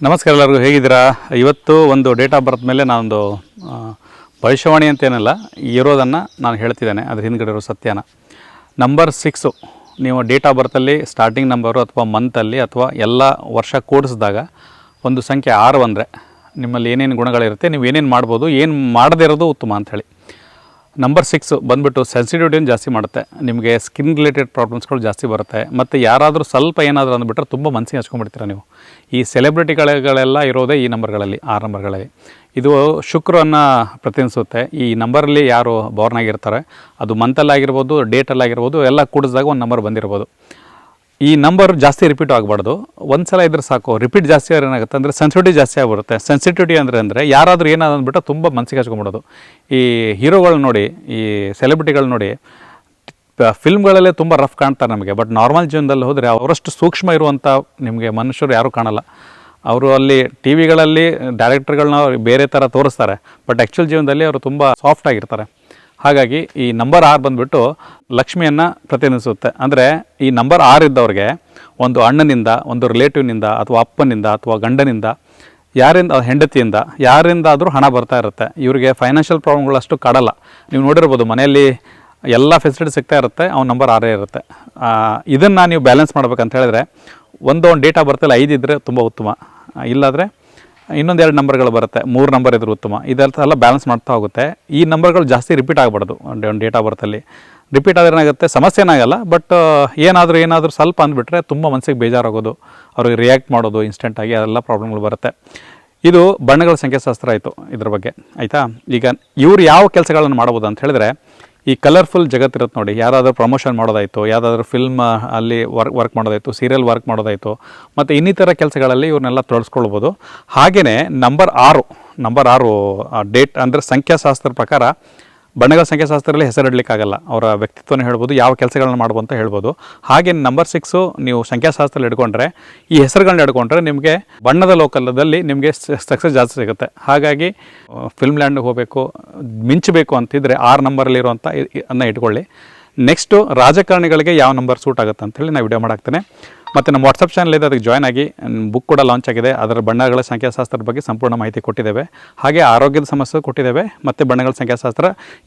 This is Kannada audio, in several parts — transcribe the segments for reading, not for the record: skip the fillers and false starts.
ನಮಸ್ಕಾರ ಎಲ್ಲರಿಗೂ, ಹೇಗಿದ್ದೀರಾ? ಇವತ್ತು ಒಂದು ಡೇಟ್ ಆಫ್ ಬರ್ತ್ ಮೇಲೆ ನಾನೊಂದು ಭವಿಷ್ಯವಾಣಿ ಅಂತೇನಲ್ಲ ಇರೋದನ್ನು ನಾನು ಹೇಳ್ತಿದ್ದೇನೆ. ಅದ್ರ ಹಿಂದ್ಗಡೆ ಇರೋ ಸತ್ಯನ. ನಂಬರ್ 6 ನೀವು ಡೇಟ್ ಆಫ್ ಬರ್ತಲ್ಲಿ ಸ್ಟಾರ್ಟಿಂಗ್ ನಂಬರು ಅಥವಾ ಮಂತಲ್ಲಿ ಅಥವಾ ಎಲ್ಲ ವರ್ಷ ಕೂಡಿಸಿದಾಗ ಒಂದು ಸಂಖ್ಯೆ 6 ಬಂದರೆ ನಿಮ್ಮಲ್ಲಿ ಏನೇನು ಗುಣಗಳಿರುತ್ತೆ, ನೀವು ಏನೇನು ಮಾಡ್ಬೋದು, ಏನು ಮಾಡದೇ ಇರೋದು ಉತ್ತಮ ಅಂಥೇಳಿ. ನಂಬರ್ 6 ಬಂದುಬಿಟ್ಟು ಸೆನ್ಸಿಟಿವಿಟಿಯನ್ನು ಜಾಸ್ತಿ ಮಾಡುತ್ತೆ. ನಿಮಗೆ ಸ್ಕಿನ್ ರಿಲೇಟೆಡ್ ಪ್ರಾಬ್ಲಮ್ಸ್ಗಳು ಜಾಸ್ತಿ ಬರುತ್ತೆ. ಮತ್ತು ಯಾರಾದರೂ ಸ್ವಲ್ಪ ಏನಾದರೂ ಅಂದುಬಿಟ್ರೆ ತುಂಬ ಮನಸ್ಸಿಗೆ ಹಚ್ಕೊಂಡ್ಬಿಡ್ತೀರ ನೀವು. ಈ ಸೆಲೆಬ್ರಿಟಿಗಳೆಲ್ಲ ಇರೋದೇ ಈ ನಂಬರ್ಗಳಲ್ಲಿ, 6 ನಂಬರ್ಗಳಲ್ಲಿ. ಇದು ಶುಕ್ರವನ್ನು ಪ್ರತಿನಿಧಿಸುತ್ತೆ. ಈ ನಂಬರಲ್ಲಿ ಯಾರು ಬಾರ್ನ್ ಆಗಿರ್ತಾರೆ, ಅದು ಮಂತಲ್ಲಾಗಿರ್ಬೋದು, ಡೇಟಲ್ಲಾಗಿರ್ಬೋದು, ಎಲ್ಲ ಕೂಡಿಸಿದಾಗ ಒಂದು ನಂಬರ್ ಬಂದಿರ್ಬೋದು. ಈ ನಂಬರ್ ಜಾಸ್ತಿ ರಿಪೀಟ್ ಆಗಬಾರ್ದು. ಒಂದು ಸಲ ಇದ್ರೆ ಸಾಕು. ರಿಪೀಟ್ ಜಾಸ್ತಿ ಆದ್ರೆ ಏನಾಗುತ್ತೆ ಅಂದರೆ ಸೆನ್ಸಿಟಿವಿಟಿ ಜಾಸ್ತಿ ಆಗಿಬಿಡುತ್ತೆ. ಸೆನ್ಸಿಟಿವಿಟಿ ಅಂದರೆ ಯಾರಾದರೂ ಏನಾದ್ರು ಅಂದ್ಬಿಟ್ಟು ತುಂಬ ಮನಸ್ಸಿಗೆ ಹಚ್ಕೊಂಡ್ಬಿಡೋದು. ಈ ಹೀರೋಗಳು ನೋಡಿ, ಈ ಸೆಲೆಬ್ರಿಟಿಗಳು ನೋಡಿ, ಫಿಲ್ಮ್ಗಳಲ್ಲೇ ತುಂಬ ರಫ್ ಕಾಣ್ತಾರೆ ನಮಗೆ. ಬಟ್ ನಾರ್ಮಲ್ ಜೀವನದಲ್ಲಿ ಹೋದರೆ ಅವರಷ್ಟು ಸೂಕ್ಷ್ಮ ಇರುವಂಥ ನಿಮಗೆ ಮನುಷ್ಯರು ಯಾರೂ ಕಾಣಲ್ಲ. ಅವರು ಅಲ್ಲಿ ಟಿ ವಿಗಳಲ್ಲಿ ಡೈರೆಕ್ಟರ್ಗಳನ್ನ ಬೇರೆ ಥರ ತೋರಿಸ್ತಾರೆ, ಬಟ್ ಆ್ಯಕ್ಚುಲ್ ಜೀವನದಲ್ಲಿ ಅವರು ತುಂಬ ಸಾಫ್ಟ್ ಆಗಿರ್ತಾರೆ. ಹಾಗಾಗಿ ಈ ನಂಬರ್ 6 ಬಂದುಬಿಟ್ಟು ಲಕ್ಷ್ಮಿಯನ್ನು ಪ್ರತಿನಿಧಿಸುತ್ತೆ. ಅಂದರೆ ಈ ನಂಬರ್ 6 ಇದ್ದವ್ರಿಗೆ ಒಂದು ಅಣ್ಣನಿಂದ, ಒಂದು ರಿಲೇಟಿವ್ನಿಂದ, ಅಥವಾ ಅಪ್ಪನಿಂದ, ಅಥವಾ ಗಂಡನಿಂದ, ಯಾರಿಂದ, ಹೆಂಡತಿಯಿಂದ, ಯಾರಿಂದಾದರೂ ಹಣ ಬರ್ತಾ ಇರುತ್ತೆ. ಇವರಿಗೆ ಫೈನಾನ್ಷಿಯಲ್ ಪ್ರಾಬ್ಲಮ್ಗಳು ಅಷ್ಟು ಕಾಡಲ್ಲ. ನೀವು ನೋಡಿರ್ಬೋದು, ಮನೆಯಲ್ಲಿ ಎಲ್ಲ ಫೆಸಿಲಿಟಿ ಸಿಗ್ತಾ ಇರುತ್ತೆ, ಅವ್ನ ನಂಬರ್ 6 ಇರುತ್ತೆ. ಇದನ್ನು ನೀವು ಬ್ಯಾಲೆನ್ಸ್ ಮಾಡ್ಬೇಕಂತ ಹೇಳಿದ್ರೆ ಒಂದು ಡೇಟ್ ಆಫ್ ಬರ್ತಲ್ಲಿ 5 ಇದ್ದರೆ ತುಂಬ ಉತ್ತಮ. ಇಲ್ಲಾದರೆ ಇನ್ನೊಂದು 2 ನಂಬರ್ಗಳು ಬರುತ್ತೆ, 3 ನಂಬರ್ ಇದ್ರೂ ಉತ್ತಮ. ಇದೆಲ್ಲ ಬ್ಯಾಲೆನ್ಸ್ ಮಾಡ್ತಾ ಹೋಗುತ್ತೆ. ಈ ನಂಬರ್ಗಳು ಜಾಸ್ತಿ ರಿಪೀಟ್ ಆಗಬಾರ್ದು. ಒಂದು ಡೇಟ್ ಆಫ್ ಬರ್ತಲ್ಲಿ ರಿಪೀಟ್ ಆದರೆ ಏನಾಗುತ್ತೆ, ಸಮಸ್ಯೆ ಏನಾಗಲ್ಲ. ಬಟ್ ಏನಾದರೂ ಸ್ವಲ್ಪ ಅಂದ್ಬಿಟ್ರೆ ತುಂಬ ಮನಸ್ಸಿಗೆ ಬೇಜಾರಾಗೋದು, ಅವ್ರಿಗೆ ರಿಯಾಕ್ಟ್ ಮಾಡೋದು ಇನ್ಸ್ಟೆಂಟಾಗಿ, ಅದೆಲ್ಲ ಪ್ರಾಬ್ಲಮ್ಗಳು ಬರುತ್ತೆ. ಇದು ಬಣ್ಣಗಳ ಸಂಖ್ಯಾಶಾಸ್ತ್ರ ಆಯಿತು ಇದ್ರ ಬಗ್ಗೆ, ಆಯಿತಾ? ಈಗ ಇವರು ಯಾವ ಕೆಲಸಗಳನ್ನು ಮಾಡ್ಬೋದು ಅಂತ ಹೇಳಿದ್ರೆ, ಈ ಕಲರ್ಫುಲ್ ಜಗತ್ತಿರುತ್ತೆ ನೋಡಿ. ಯಾರಾದರೂ ಪ್ರಮೋಷನ್ ಮಾಡೋದಾಯಿತು, ಯಾವುದಾದ್ರೂ ಫಿಲ್ಮ್ ಅಲ್ಲಿ ವರ್ಕ್ ಮಾಡೋದಾಯಿತು, ಸೀರಿಯಲ್ ವರ್ಕ್ ಮಾಡೋದಾಯಿತು, ಮತ್ತು ಇನ್ನಿತರ ಕೆಲಸಗಳಲ್ಲಿ ಇವ್ರನ್ನೆಲ್ಲ ತೊಡಸ್ಕೊಳ್ಬೋದು. ಹಾಗೆಯೇ ನಂಬರ್ 6 ಡೇಟ್ ಅಂದರೆ ಸಂಖ್ಯಾಶಾಸ್ತ್ರದ ಪ್ರಕಾರ, ಬಣ್ಣಗಳ ಸಂಖ್ಯಾಶಾಸ್ತ್ರದಲ್ಲಿ ಹೆಸರಿಡಲಿಕ್ಕಾಗಲ್ಲ. ಅವರ ವ್ಯಕ್ತಿತ್ವನ ಹೇಳ್ಬೋದು, ಯಾವ ಕೆಲಸಗಳನ್ನ ಮಾಡ್ಬೋದು ಅಂತ ಹೇಳ್ಬೋದು. ಹಾಗೆ ನಂಬರ್ 6 ನೀವು ಸಂಖ್ಯಾಶಾಸ್ತ್ರದಲ್ಲಿ ಹಿಡ್ಕೊಂಡ್ರೆ, ಈ ಹೆಸರುಗಳನ್ನ ಹಿಡ್ಕೊಂಡ್ರೆ ನಿಮಗೆ ಬಣ್ಣದ ಲೋಕಲದಲ್ಲಿ ನಿಮಗೆ ಸಕ್ಸಸ್ ಜಾಸ್ತಿ ಸಿಗುತ್ತೆ. ಹಾಗಾಗಿ ಫಿಲ್ಮ್ ಲ್ಯಾಂಡ್ಗೆ ಹೋಗಬೇಕು, ಮಿಂಚಬೇಕು ಅಂತಿದ್ರೆ 6 ನಂಬರಲ್ಲಿರುವಂಥ ಅನ್ನ ಇಟ್ಕೊಳ್ಳಿ. ನೆಕ್ಸ್ಟು ರಾಜಕಾರಣಿಗಳಿಗೆ ಯಾವ ನಂಬರ್ ಸೂಟ್ ಆಗುತ್ತೆ ಅಂಥೇಳಿ ನಾನು ವಿಡಿಯೋ ಮಾಡಾಕ್ತೇನೆ. ಮತ್ತು ನಮ್ಮ ವಾಟ್ಸಪ್ ಚಾನಲ್ ಇದೆ, ಅದಕ್ಕೆ ಜಾಯ್ನ್ ಆಗಿ. ಬುಕ್ ಕೂಡ ಲಾಂಚ್ ಆಗಿದೆ. ಅದರ ಬಣ್ಣಗಳ ಸಂಖ್ಯಾಶಾಸ್ತ್ರದ ಬಗ್ಗೆ ಸಂಪೂರ್ಣ ಮಾಹಿತಿ ಕೊಟ್ಟಿದ್ದೇವೆ. ಹಾಗೆ ಆರೋಗ್ಯದ ಸಮಸ್ಯೆ ಕೊಟ್ಟಿದ್ದೇವೆ, ಮತ್ತು ಬಣ್ಣಗಳ ಸಂಖ್ಯಾಶಾಸ್ತ್ರ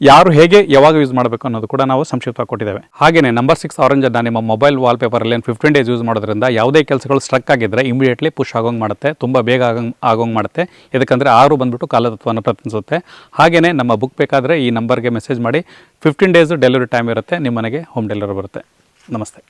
ಯಾರು ಹೇಗೆ ಯಾವಾಗ ಯೂಸ್ ಮಾಡಬೇಕು ಅನ್ನೋದು ಕೂಡ ನಾವು ಸಂಕ್ಷಿಪ್ತವಾಗಿ ಕೊಟ್ಟಿದ್ದೇವೆ. ಹಾಗೆಯೇ ನಂಬರ್ 6 ಆರೆಂಜನ್ನು ನಿಮ್ಮ ಮೊಬೈಲ್ ವಾಲ್ಪೇಪರಲ್ಲಿ 15 ಡೇಸ್ ಯೂಸ್ ಮಾಡೋದ್ರಿಂದ ಯಾವುದೇ ಕೆಲಸಗಳು ಸ್ಟ್ರಕ್ ಆಗಿದ್ದರೆ ಇಮಿಡಿಯೇಟ್ಲಿ ಪುಷ್ ಆಗೋಂಗೆ ಮಾಡುತ್ತೆ, ತುಂಬ ಬೇಗ ಆಗೋಂಗೆ ಮಾಡುತ್ತೆ. ಇದಕ್ಕಂದರೆ 6 ಬಂದುಬಿಟ್ಟು ಕಾಲತತ್ವವನ್ನು ಪ್ರತಿನಿಧಿಸುತ್ತೆ. ಹಾಗೆಯೇ ನಮ್ಮ ಬುಕ್ ಬೇಕಾದರೆ ಈ ನಂಬರ್ಗೆ ಮೆಸೇಜ್ ಮಾಡಿ. 15 ಡೇಸು ಡೆಲಿವರಿ ಟೈಮ್ ಇರುತ್ತೆ, ನಿಮ್ಮ ಮನೆಗೆ ಹೋಮ್ ಡೆಲಿವರಿ ಬರುತ್ತೆ. ನಮಸ್ತೆ.